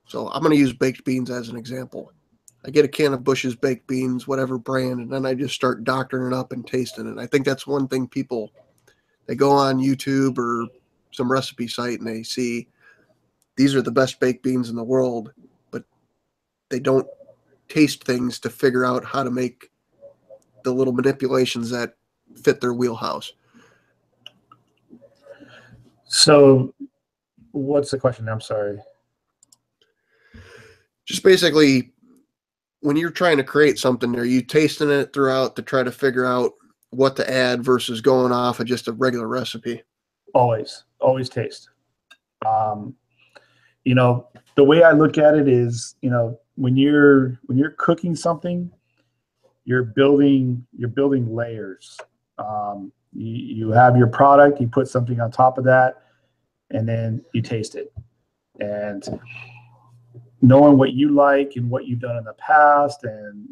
so I'm going to use baked beans as an example. I get a can of Bush's baked beans, whatever brand, and then I just start doctoring it up and tasting it. I think that's one thing people, they go on YouTube or some recipe site and they see these are the best baked beans in the world, but they don't taste things to figure out how to make the little manipulations that fit their wheelhouse. So what's the question? I'm sorry. Just basically, when you're trying to create something, are you tasting it throughout to try to figure out what to add versus going off of just a regular recipe? Always taste. The way I look at it is, when you're cooking something, you're building layers. You have your product, you put something on top of that, and then you taste it. And knowing what you like and what you've done in the past, and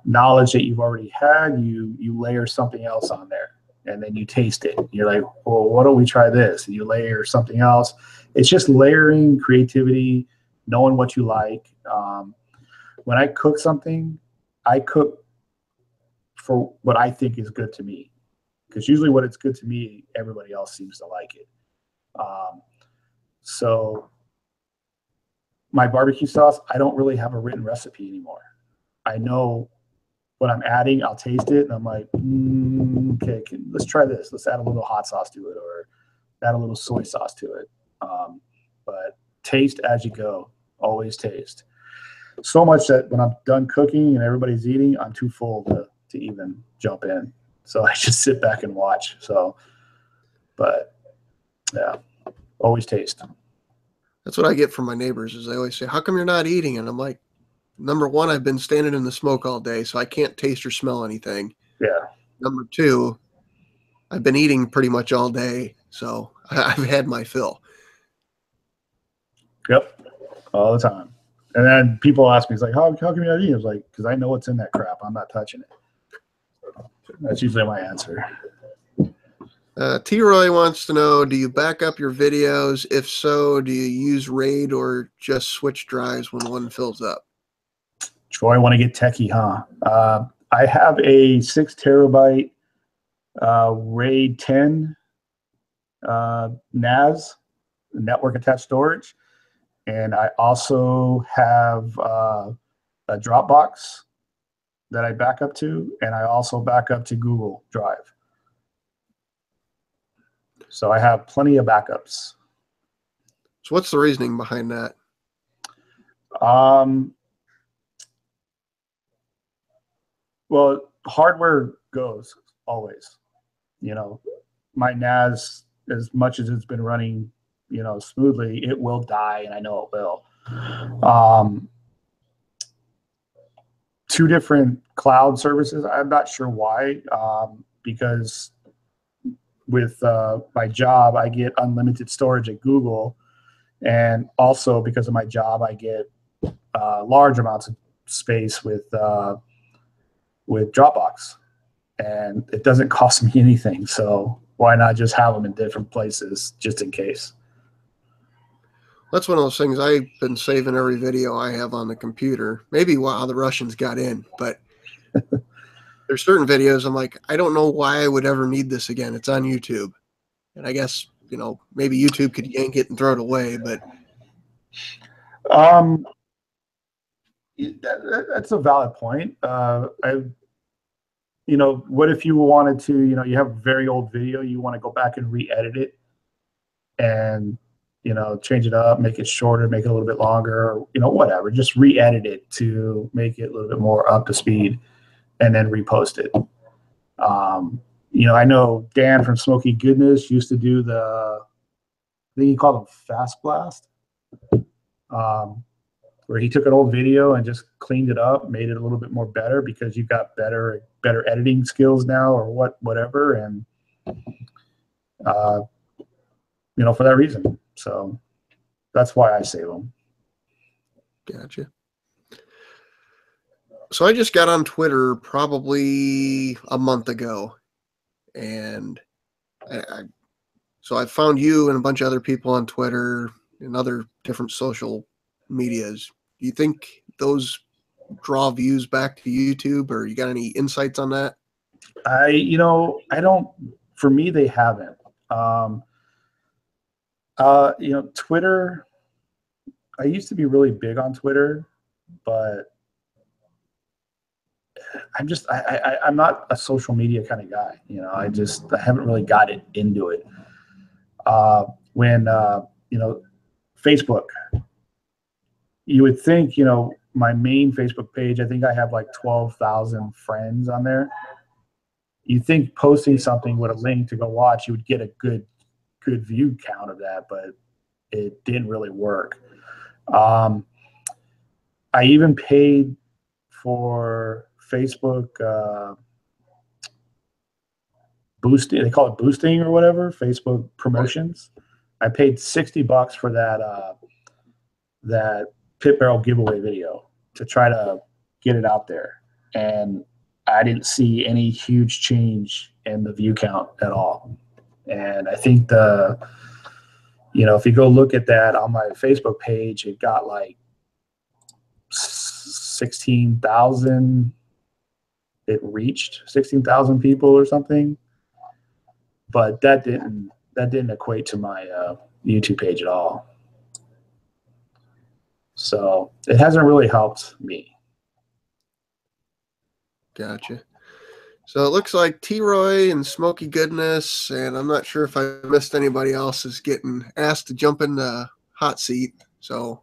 knowledge that you've already had, you layer something else on there, and then you taste it. You're like, well, why don't we try this? And you layer something else. It's just layering, creativity, knowing what you like. When I cook something, I cook for what I think is good to me, because usually what it's good to me, everybody else seems to like it. So my barbecue sauce, I don't really have a written recipe anymore. I know what I'm adding. I'll taste it, and I'm like, okay, let's try this. Let's add a little hot sauce to it, or add a little soy sauce to it. But taste as you go. Always taste. So much that when I'm done cooking and everybody's eating, I'm too full to even jump in. So I just sit back and watch. But yeah, always taste. That's what I get from my neighbors is they always say, how come you're not eating? And I'm like, number one, I've been standing in the smoke all day, so I can't taste or smell anything. Yeah. Number two, I've been eating pretty much all day, so I've had my fill. Yep. All the time. And then people ask me, it's like, how come you're not eating? I was like, because I know what's in that crap. I'm not touching it. That's usually my answer. T-Roy wants to know, do you back up your videos? If so, do you use RAID or just switch drives when one fills up? Troy, want to get techie, huh? I have a 6 terabyte RAID 10 NAS, network attached storage. And I also have a Dropbox that I back up to, and I also back up to Google Drive. So I have plenty of backups. So what's the reasoning behind that? Well, hardware goes always. You know, my NAS, as much as it's been running, smoothly, it will die, and I know it will. 2 different cloud services. I'm not sure why, because with my job, I get unlimited storage at Google, and also because of my job, I get large amounts of space with Dropbox, and it doesn't cost me anything. So why not just have them in different places just in case? That's one of those things. I've been saving every video I have on the computer. Maybe while the Russians got in, but there's certain videos I'm like, I don't know why I would ever need this again. It's on YouTube. And I guess, maybe YouTube could yank it and throw it away, but that's a valid point. What if you wanted to, you have a very old video, you want to go back and re-edit it and, change it up, make it shorter, make it a little bit longer, whatever, just re-edit it to make it a little bit more up to speed and then repost it. I know Dan from Smoky Goodness used to do I think he called them Fast Blast, where he took an old video and just cleaned it up, made it a little bit more better because you've got better editing skills now or whatever. And, for that reason. So that's why I save them. Gotcha. So I just got on Twitter probably a month ago, and so I found you and a bunch of other people on Twitter and other different social medias. Do you think those draw views back to YouTube, or you got any insights on that? I don't, for me, they haven't. Twitter, I used to be really big on Twitter, but I'm not a social media kind of guy. I haven't really got it into it. When Facebook, you would think, my main Facebook page, I think I have like 12,000 friends on there. You think posting something with a link to go watch, you would get a good view count of that, but it didn't really work. I even paid for Facebook boosting. They call it boosting or whatever, Facebook promotions. I paid $60 for that pit barrel giveaway video to try to get it out there, and I didn't see any huge change in the view count at all. And I think if you go look at that on my Facebook page, it got like 16,000. It reached 16,000 people or something, but that didn't equate to my YouTube page at all. So it hasn't really helped me. Gotcha. So it looks like T-Roy and Smoky Goodness, and I'm not sure if I missed anybody else, is getting asked to jump in the hot seat. So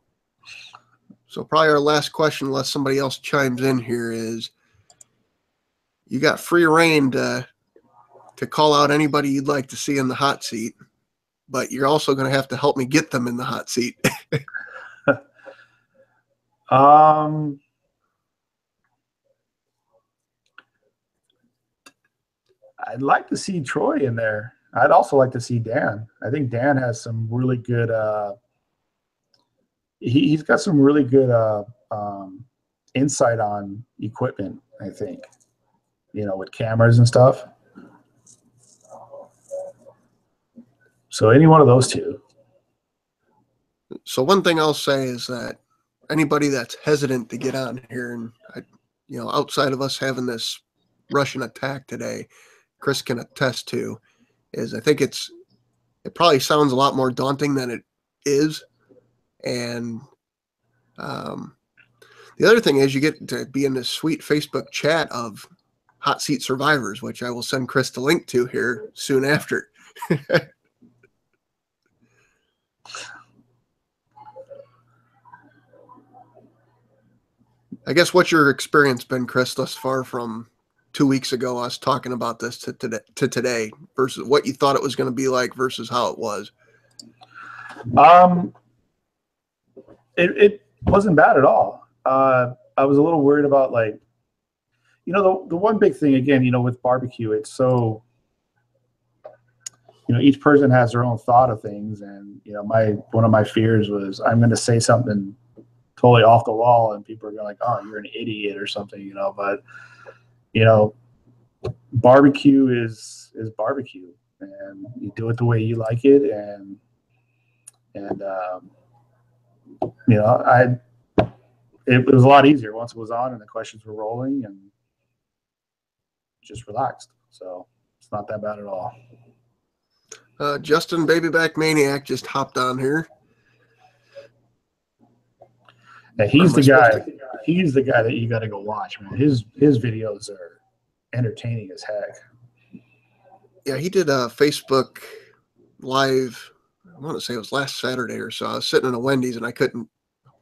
probably our last question, unless somebody else chimes in here, is you got free reign to call out anybody you'd like to see in the hot seat, but you're also going to have to help me get them in the hot seat. I'd like to see Troy in there. I'd also like to see Dan. I think Dan has some really good he's got some really good insight on equipment, I think. with cameras and stuff. So any one of those two. So one thing I'll say is that anybody that's hesitant to get on here, and outside of us having this Russian attack today, Chris can attest to, is I think it probably sounds a lot more daunting than it is. And the other thing is you get to be in this sweet Facebook chat of hot seat survivors, which I will send Chris the link to here soon after. I guess what's your experience been, Chris, thus far from 2 weeks ago, us talking about this to today versus what you thought it was going to be like versus how it was? It wasn't bad at all. I was a little worried about the one big thing again, with barbecue, it's so, each person has their own thought of things. And, one of my fears was I'm going to say something totally off the wall and people are going like, oh, you're an idiot or something, but, barbecue is barbecue and you do it the way you like it. And it was a lot easier once it was on and the questions were rolling and just relaxed. So it's not that bad at all. Justin Babyback Maniac just hopped on here. Yeah, he's the guy. He's the guy that you got to go watch, man. His videos are entertaining as heck. Yeah, he did a Facebook Live. I want to say it was last Saturday or so. I was sitting in a Wendy's and I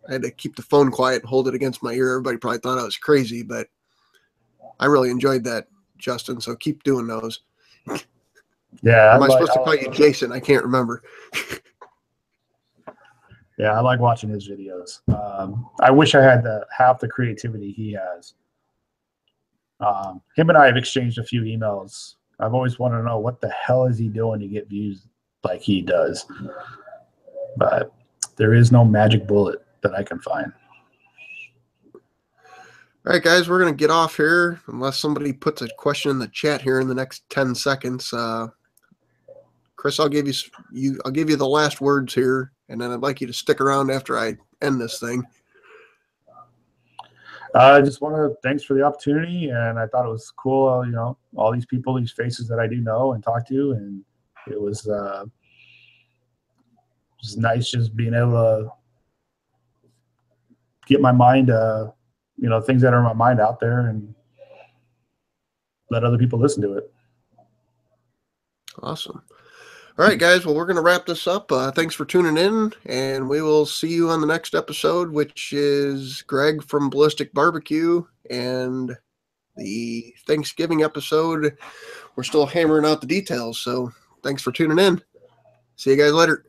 had to keep the phone quiet and hold it against my ear. Everybody probably thought I was crazy, but I really enjoyed that, Justin. So keep doing those. Yeah. Am I supposed to call you Jason? I can't remember. Yeah, I like watching his videos. I wish I had half the creativity he has. Him and I have exchanged a few emails. I've always wanted to know what the hell is he doing to get views like he does. But there is no magic bullet that I can find. All right, guys, we're going to get off here unless somebody puts a question in the chat here in the next 10 seconds. Chris, I'll give you the last words here, and then I'd like you to stick around after I end this thing. I just want to thanks for the opportunity, and I thought it was cool. All these people, these faces that I do know and talk to, and it was just nice just being able to get my mind, things that are in my mind out there, and let other people listen to it. Awesome. All right, guys. Well, we're going to wrap this up. Thanks for tuning in, and we will see you on the next episode, which is Greg from Ballistic Barbecue, and the Thanksgiving episode. We're still hammering out the details, so thanks for tuning in. See you guys later.